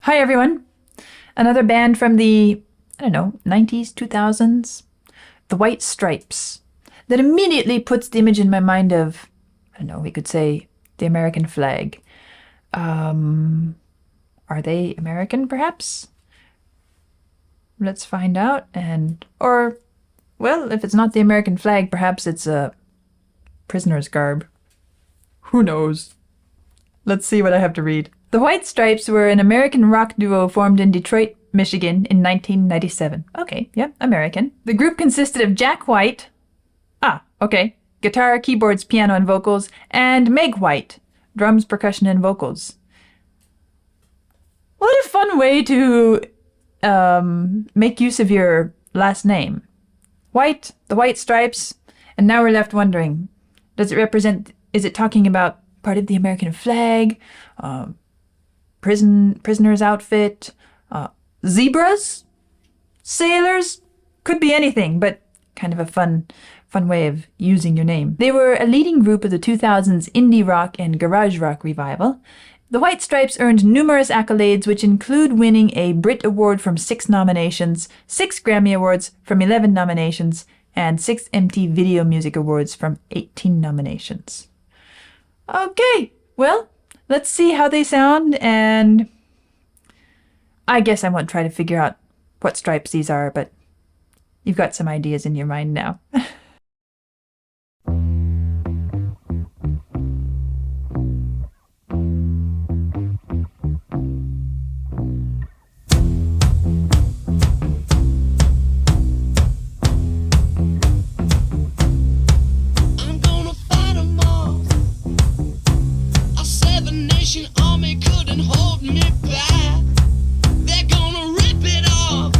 Hi everyone! Another band from the, 90s, 2000s, the White Stripes, that immediately puts the image in my mind of, we could say the American flag. Are they American perhaps? Let's find out. Well, if it's not the American flag, perhaps it's a prisoner's garb. Who knows? Let's see what I have to read. The White Stripes were an American rock duo formed in Detroit, Michigan in 1997. Okay, yeah, American. The group consisted of Jack White, guitar, keyboards, piano, and vocals, and Meg White, drums, percussion, and vocals. What a fun way to make use of your last name. White, the White Stripes, and now we're left wondering, is it talking about part of the American flag, prisoner's outfit, zebras, sailors, could be anything, but kind of a fun way of using your name. They were a leading group of the 2000s indie rock and garage rock revival. The White Stripes earned numerous accolades, which include winning a Brit Award from 6 nominations, 6 Grammy Awards from 11 nominations, and 6 MTV Video Music Awards from 18 nominations. Okay, well, let's see how they sound, and I guess I won't try to figure out what stripes these are, but you've got some ideas in your mind now. Army couldn't hold me back. They're gonna rip it off,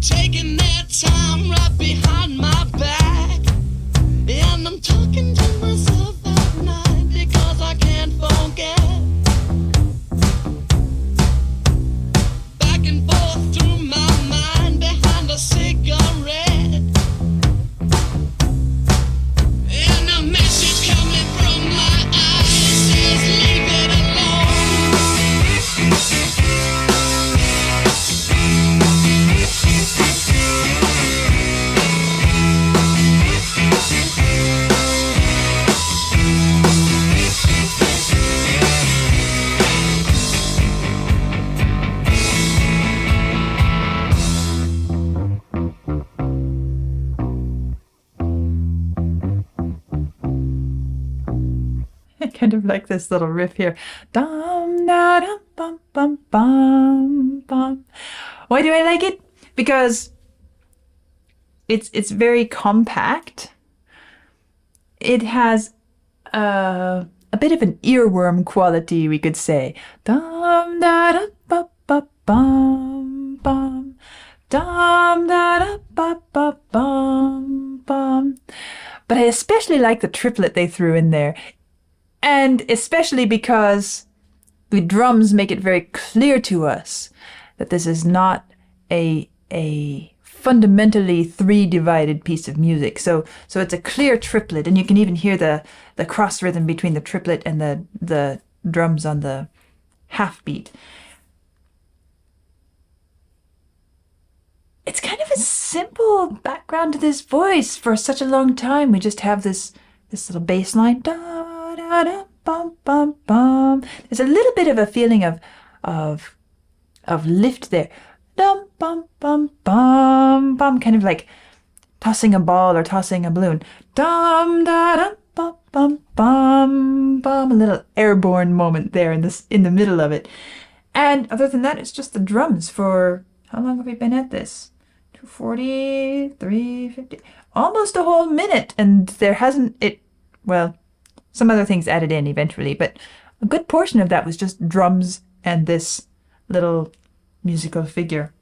taking their time right behind my back. And I'm talking to myself at night because I can't forget. Back and forth through my mind behind a cigarette. And a message coming from my eyes says leave it alone. I kind of like this little riff here. Dum da dum bum bum bum bum. Why do I like it? Because it's very compact. It has a bit of an earworm quality, we could say. Dum da dum bum bum bum bum. Dum da dum bum bum bum bum. But I especially like the triplet they threw in there. And especially because the drums make it very clear to us that this is not a fundamentally 3-divided piece of music. So it's a clear triplet, and you can even hear the cross rhythm between the triplet and the drums on the half beat. It's kind of a simple background to this voice for such a long time. We just have this little bass line. Bum, bum, bum. There's a little bit of a feeling of lift there. Dum, bum, bum, bum, bum. Kind of like tossing a ball or tossing a balloon. Dum, da, dum, bum, bum, bum, bum. A little airborne moment there in the middle of it. And other than that, it's just the drums for, how long have we been at this? 240, 350, almost a whole minute. And there hasn't, some other things added in eventually, but a good portion of that was just drums and this little musical figure.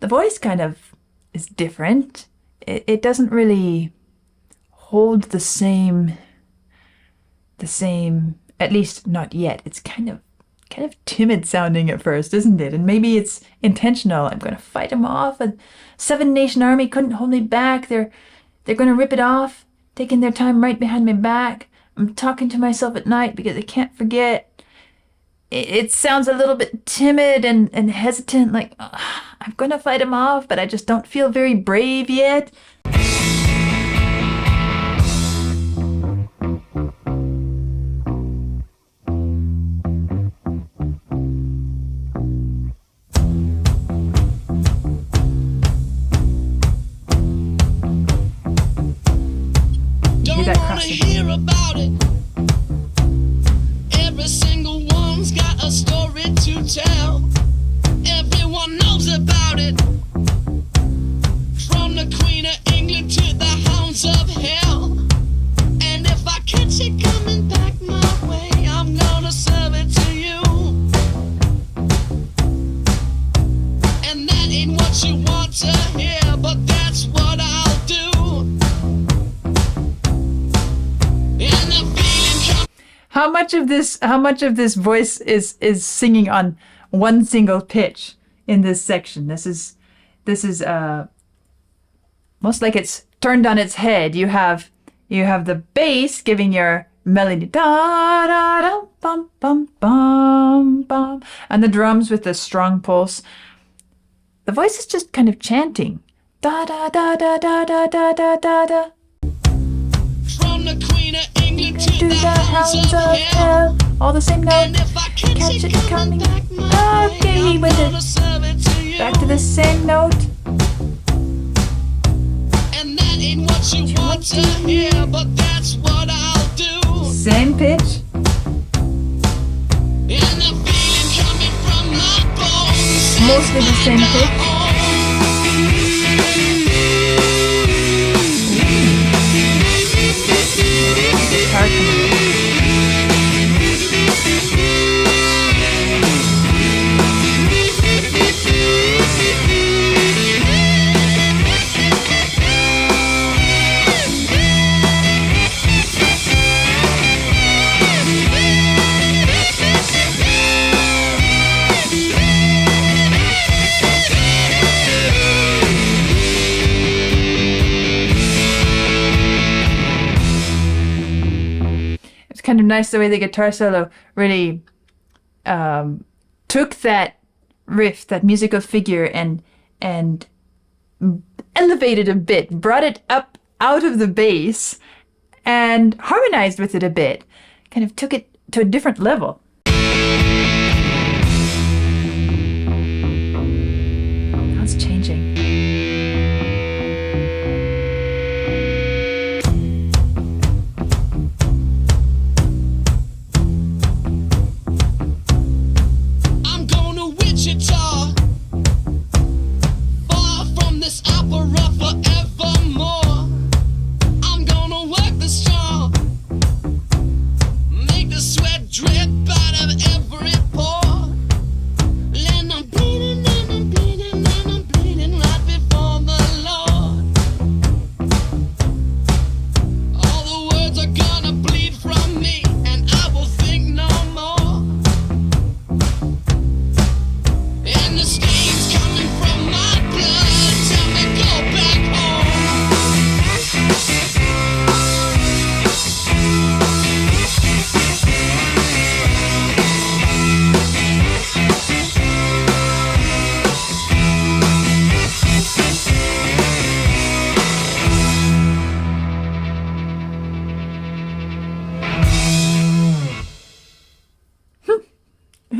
The voice kind of is different. It doesn't really hold the same, at least not yet. It's kind of timid sounding at first, isn't it? And maybe it's intentional. I'm going to fight them off. A 7-nation army couldn't hold me back. They're going to rip it off, taking their time right behind my back. I'm talking to myself at night because I can't forget. it sounds a little bit timid and hesitant, like I'm gonna fight him off, but I just don't feel very brave yet. Don't wanna hear about it. Every single one's got a story to tell. Everyone knows about it. From the Queen of England to the hounds of hell. And if I catch it coming back my way, I'm gonna serve it to you. And that ain't what you want to hear, but that's what I'll do. How much of this voice is singing on one single pitch in this section? This is most like it's turned on its head. You have the bass giving your melody da da da bum bum bum bum, and the drums with the strong pulse. The voice is just kind of chanting da da da da da da da da da da. From the Queen of England To the hounds of hell. All the same note. And if I Catch it coming. back my way, Okay, he I'm went gonna serve it to you. back to the same note. And that ain't what you want to hear, but that's what I'll do. Same pitch. And the feeling coming from my bones. Mostly the same pitch. Guitar coming. Kind of nice the way the guitar solo really took that riff, that musical figure, and elevated a bit, brought it up out of the bass, and harmonized with it a bit. Kind of took it to a different level. Now it's changing.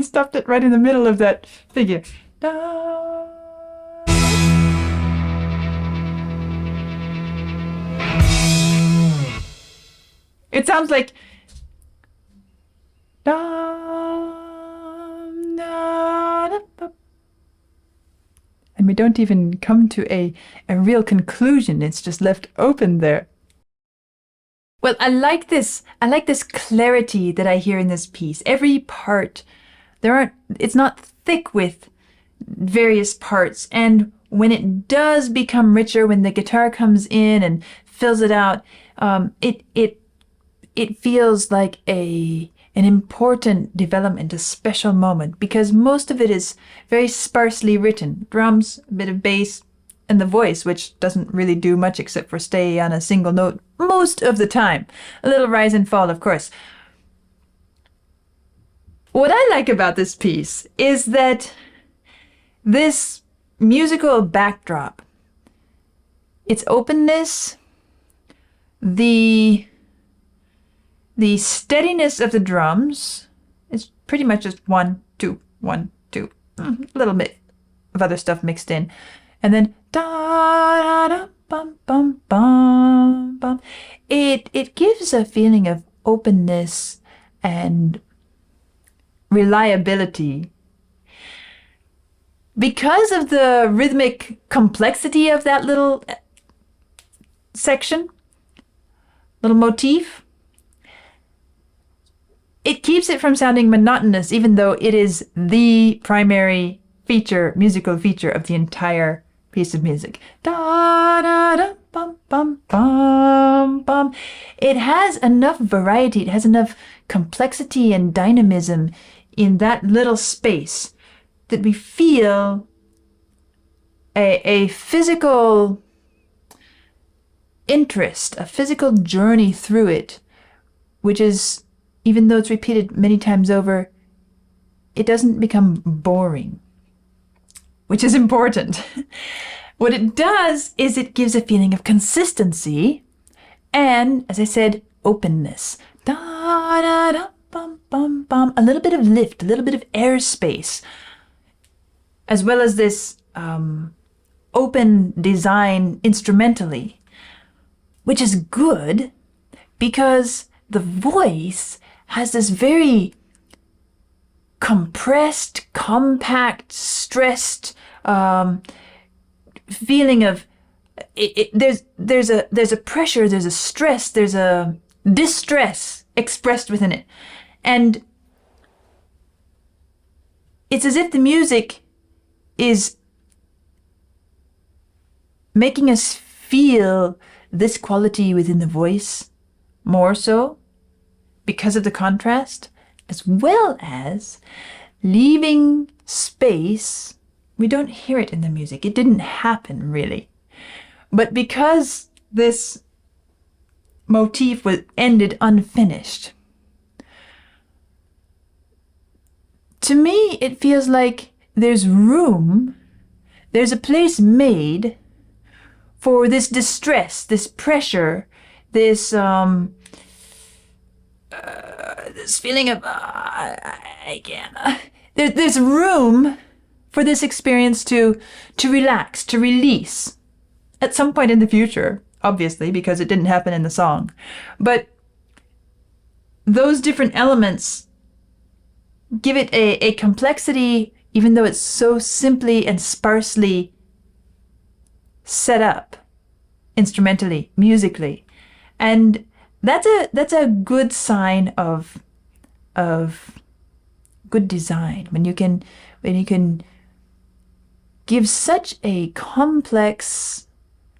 Stopped it right in the middle of that figure. Da. It sounds like da, da, da, da. And we don't even come to a real conclusion. It's just left open there. Well, I like this clarity that I hear in this piece. Every part, it's not thick with various parts. And when it does become richer, when the guitar comes in and fills it out, it feels like an important development, a special moment, because most of it is very sparsely written. Drums, a bit of bass, and the voice, which doesn't really do much except for stay on a single note most of the time. A little rise and fall, of course. What I like about this piece is that this musical backdrop, its openness, the steadiness of the drums is pretty much just 1, 2, 1, 2, a little bit of other stuff mixed in, and then da da da bum bum bum bum. It gives a feeling of openness and reliability. Because of the rhythmic complexity of that little section, little motif, it keeps it from sounding monotonous, even though it is the primary musical feature of the entire piece of music. Da da da bum bum bum bum. It has enough variety, it has enough complexity and dynamism in that little space that we feel a physical interest, a physical journey through it, which is, even though it's repeated many times over, it doesn't become boring, which is important. What it does is it gives a feeling of consistency and, as I said, openness. Da da da bum bum bum. A little bit of lift, a little bit of airspace, as well as this open design instrumentally, which is good because the voice has this very compressed, compact, stressed feeling of there's a pressure, there's a stress, there's a distress expressed within it, and it's as if the music is making us feel this quality within the voice more so because of the contrast, as well as leaving space. We don't hear it in the music. It didn't happen really. But because this motif was ended unfinished, to me it feels like there's room, there's a place made for this distress, this pressure, this this feeling of I can't. There's room for this experience to relax, to release at some point in the future, obviously, because it didn't happen in the song. But those different elements give it a complexity, even though it's so simply and sparsely set up instrumentally, musically. And that's a good sign of good design, when you can give such a complex,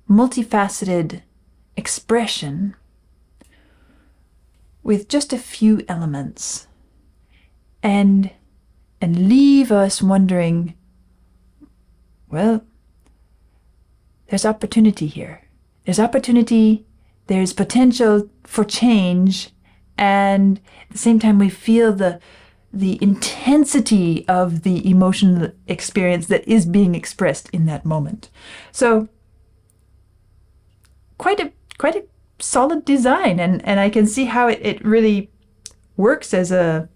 multifaceted expression with just a few elements, and leave us wondering, well, there's opportunity here. There's opportunity, there's potential for change, and at the same time we feel the intensity of the emotional experience that is being expressed in that moment. So quite a solid design, and I can see how it really works as a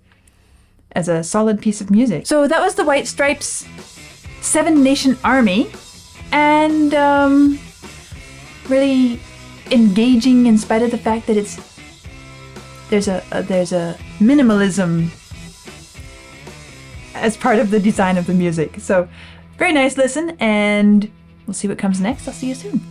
solid piece of music. So that was the White Stripes' Seven Nation Army, and really engaging in spite of the fact that there's a minimalism as part of the design of the music. So very nice listen, and we'll see what comes next. I'll see you soon.